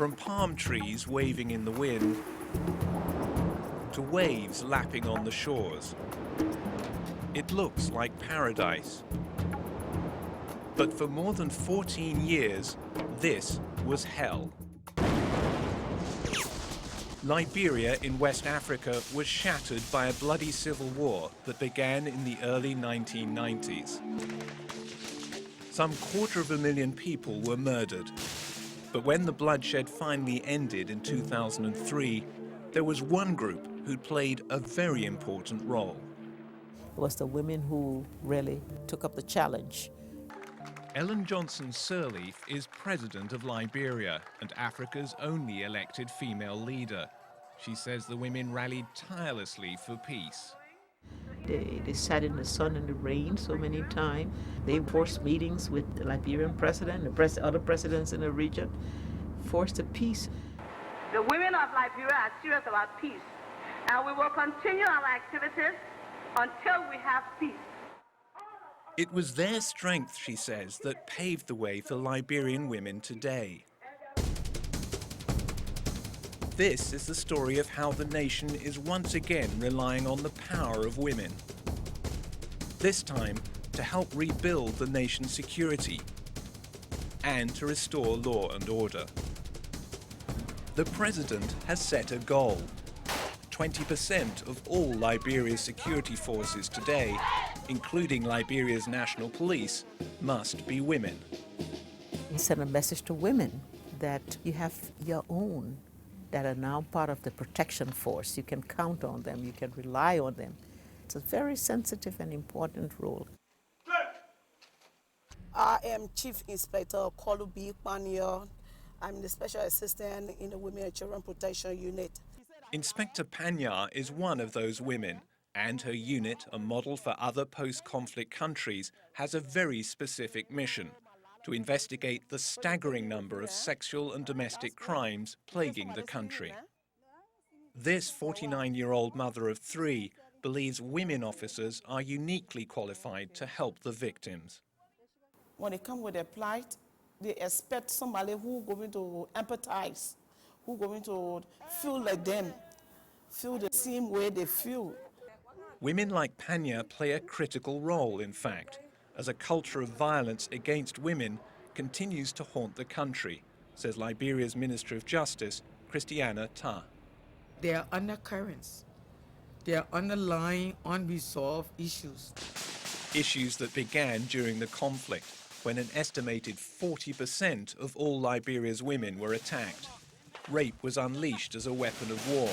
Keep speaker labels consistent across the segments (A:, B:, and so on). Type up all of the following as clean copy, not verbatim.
A: From palm trees waving in the wind to waves lapping on the shores, it looks like paradise. But for more than 14 years, this was hell. Liberia in West Africa was shattered by a bloody civil war that began in the early 1990s. Some 250,000 people were murdered. But when the bloodshed finally ended in 2003, there was one group who played a very important role.
B: It was the women who really took up the challenge.
A: Ellen Johnson Sirleaf is president of Liberia and Africa's only elected female leader. She says the women rallied tirelessly for peace.
B: They sat in the sun and the rain so many times. They forced meetings with the Liberian president, the other presidents in the region, forced a peace.
C: The women of Liberia are serious about peace, and we will continue our activities until we have peace.
A: It was their strength, she says, that paved the way for Liberian women today. This is the story of how the nation is once again relying on the power of women. This time, to help rebuild the nation's security and to restore law and order. The president has set a goal. 20% of all Liberia's security forces today, including Liberia's national police, must be women.
B: He sent a message to women that you have your own that are now part of the protection force. You can count on them, you can rely on them. It's a very sensitive and important role.
D: I am Chief Inspector Kolubi Kpanyo. I'm the Special Assistant in the Women and Children Protection Unit.
A: Inspector Panya is one of those women, and her unit, a model for other post-conflict countries, has a very specific mission: to investigate the staggering number of sexual and domestic crimes plaguing the country. This 49-year-old mother of three believes women officers are uniquely qualified to help the victims.
D: When they come with their plight, they expect somebody who's going to empathize, who's going to feel like them, feel the same way they feel.
A: Women like Panya play a critical role, in fact, as a culture of violence against women continues to haunt the country, says Liberia's Minister of Justice, Christiana Ta.
E: There are undercurrents. There are underlying unresolved issues.
A: Issues that began during the conflict, when an estimated 40% of all Liberia's women were attacked. Rape was unleashed as a weapon of war,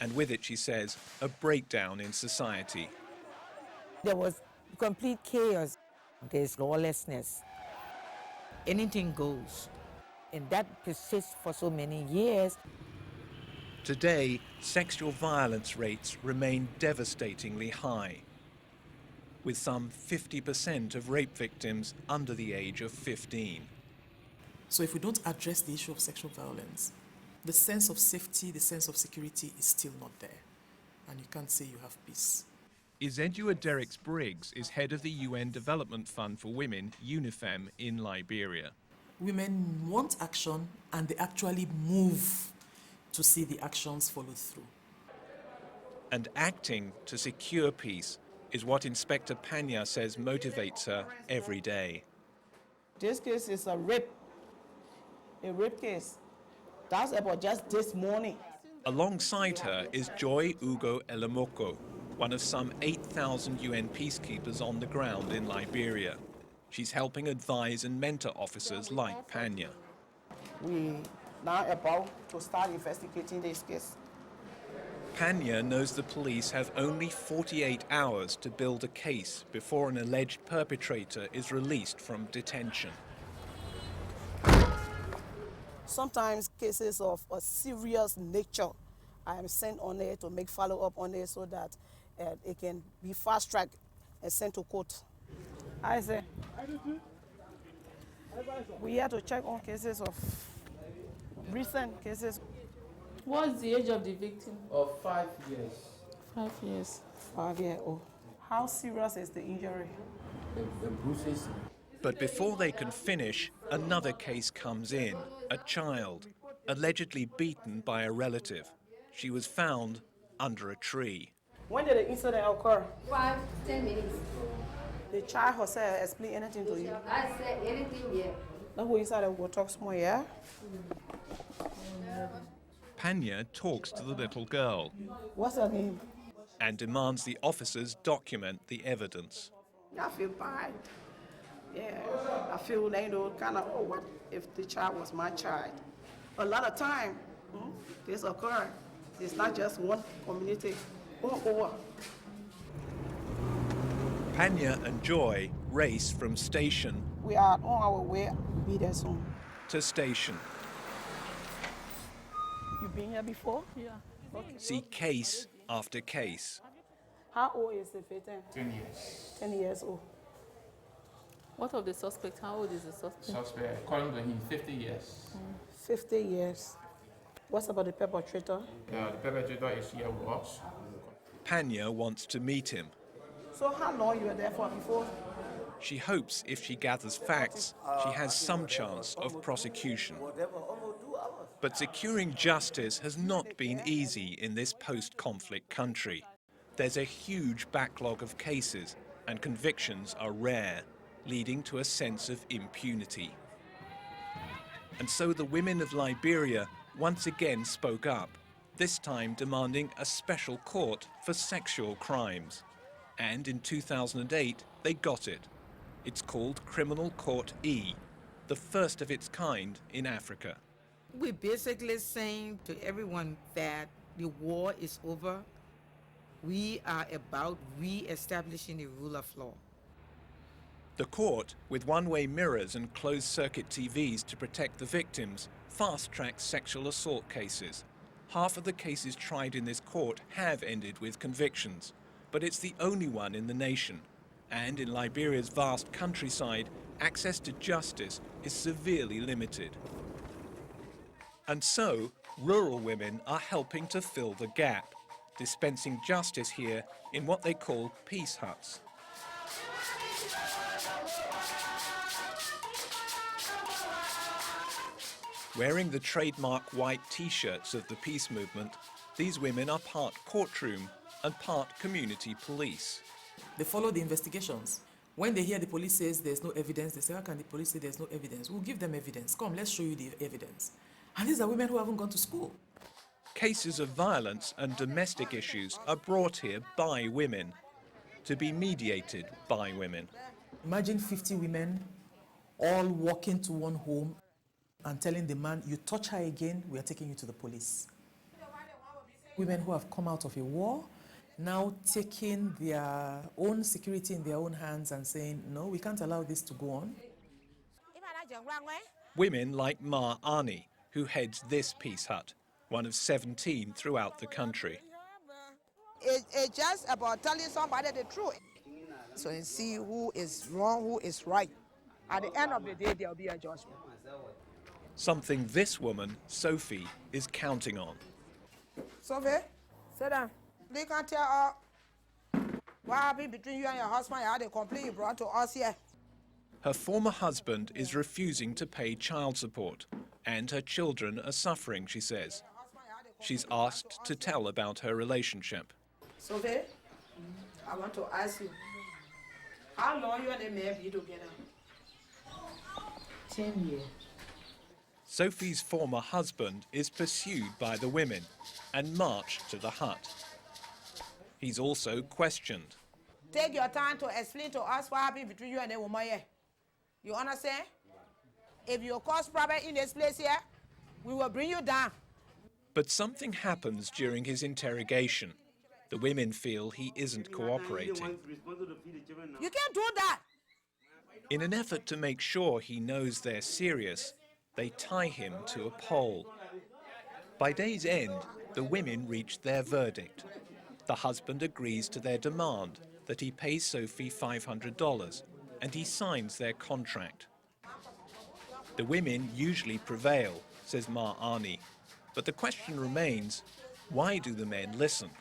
A: and with it, she says, a breakdown in society.
F: There was complete chaos. There's lawlessness.
E: Anything goes.
F: And that persists for so many years.
A: Today, sexual violence rates remain devastatingly high, with some 50% of rape victims under the age of 15.
G: So if we don't address the issue of sexual violence, the sense of safety, the sense of security is still not there. And you can't say you have peace.
A: Izedua Derricks-Briggs is head of the UN Development Fund for Women, UNIFEM, in Liberia.
G: Women want action, and they actually move to see the actions follow through.
A: And acting to secure peace is what Inspector Panya says motivates her every day.
D: This case is a rape case. That's about just this morning.
A: Alongside her is Joy Ugo Elamoko, one of some 8,000 UN peacekeepers on the ground in Liberia. She's helping advise and mentor officers like Panya.
D: We now about to start investigating this case.
A: Panya knows the police have only 48 hours to build a case before an alleged perpetrator is released from detention.
D: Sometimes cases of a serious nature, I am sent on it to make follow-up on it so that it can be fast-tracked and sent to court. I say, we have to check on cases of recent cases.
H: What's the age of the victim?
E: Of 5 years.
H: 5 years.
D: 5 years old. How serious is the injury?
E: The bruises.
A: But before they can finish, another case comes in, a child. allegedly beaten by a relative. She was found under a tree.
D: When did the incident occur?
I: 5 to 10 minutes.
D: The child herself explain anything to you?
I: I said anything yet.
D: Now go inside and we'll talk small, yeah?
A: Panya talks to the little girl
D: What's her name?
A: and demands the officers document the evidence.
D: I feel bad. Yeah, I feel, kind of, oh, what if the child was my child? A lot of time, this occur. It's not just one community, all over.
A: Panya and Joy race from station
D: We are on our way, we'll be there soon.
A: to station,
D: You been here before?
H: Yeah.
A: see case after case.
D: How old is the victim?
J: 10 years.
D: 10 years old.
H: What of the suspect? How old is the suspect?
J: Suspect, according to him, 50 years.
D: 50 years. What's about the perpetrator?
J: The perpetrator is here with us.
A: Panya wants to meet him.
D: So how long you were there for before?
A: She hopes if she gathers facts, she has some chance of prosecution. But securing justice has not been easy in this post-conflict country. There's a huge backlog of cases, and convictions are rare, leading to a sense of impunity. And so the women of Liberia once again spoke up, this time demanding a special court for sexual crimes. And in 2008, they got it. It's called Criminal Court E, the first of its kind in Africa.
E: We're basically saying to everyone that the war is over. We are about re-establishing the rule of law.
A: The court, with one-way mirrors and closed-circuit TVs to protect the victims, fast-tracks sexual assault cases. Half of the cases tried in this court have ended with convictions, but it's the only one in the nation. And in Liberia's vast countryside, access to justice is severely limited. And so, rural women are helping to fill the gap, dispensing justice here in what they call peace huts. Wearing the trademark white T-shirts of the peace movement, these women are part courtroom and part community police.
G: They follow the investigations. When they hear the police says there's no evidence, they say, how can the police say there's no evidence? We'll give them evidence. Come, let's show you the evidence. And these are women who haven't gone to school.
A: Cases of violence and domestic issues are brought here by women, to be mediated by women.
G: Imagine 50 women all walking to one home and telling the man, you touch her again, we are taking you to the police. Women who have come out of a war, now taking their own security in their own hands and saying, no, we can't allow this to go on.
A: Women like Ma Ani, who heads this peace hut, one of 17 throughout the country.
K: It's just about telling somebody the truth. So you see who is wrong, who is right. At the end of the day, there will be a judgment.
A: Something this woman, Sophie, is counting on.
K: Sophie, sit down. They can tell her what happened between you and your husband. You had a complaint you brought to us here.
A: Her former husband is refusing to pay child support, and her children are suffering, she says. She's asked to tell about her relationship.
K: Sophie, I want to ask you, how long you and the man be together?
E: 10 years.
A: Sophie's former husband is pursued by the women and marched to the hut. He's also questioned.
K: Take your time to explain to us what happened between you and the woman here. You understand? If you cause problem in this place here, we will bring you down.
A: But something happens during his interrogation. The women feel he isn't cooperating.
K: You can't do that.
A: In an effort to make sure he knows they're serious, they tie him to a pole. By day's end, the women reach their verdict. The husband agrees to their demand that he pays Sophie $500, and he signs their contract. The women usually prevail, says Ma Ani, but the question remains, why do the men listen?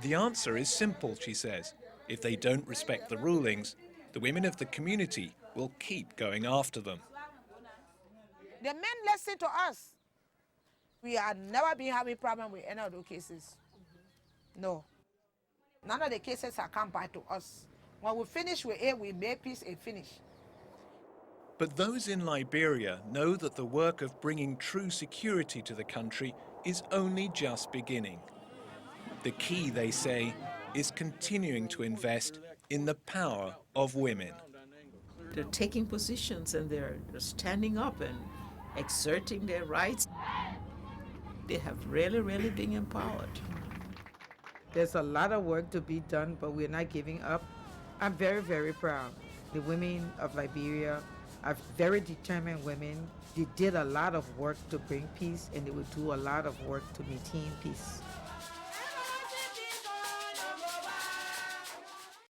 A: The answer is simple, she says. If they don't respect the rulings, the women of the community will keep going after them.
K: The men listen to us. We have never been having problem with any of those cases. No. None of the cases have come back to us. When we finish with it, we make peace and finish.
A: But those in Liberia know that the work of bringing true security to the country is only just beginning. The key, they say, is continuing to invest in the power of women.
B: They're taking positions and they're standing up and exerting their rights. They have really, really been empowered.
E: There's a lot of work to be done, but we're not giving up. I'm very, very proud. The women of Liberia are very determined women. They did a lot of work to bring peace, and they will do a lot of work to maintain peace.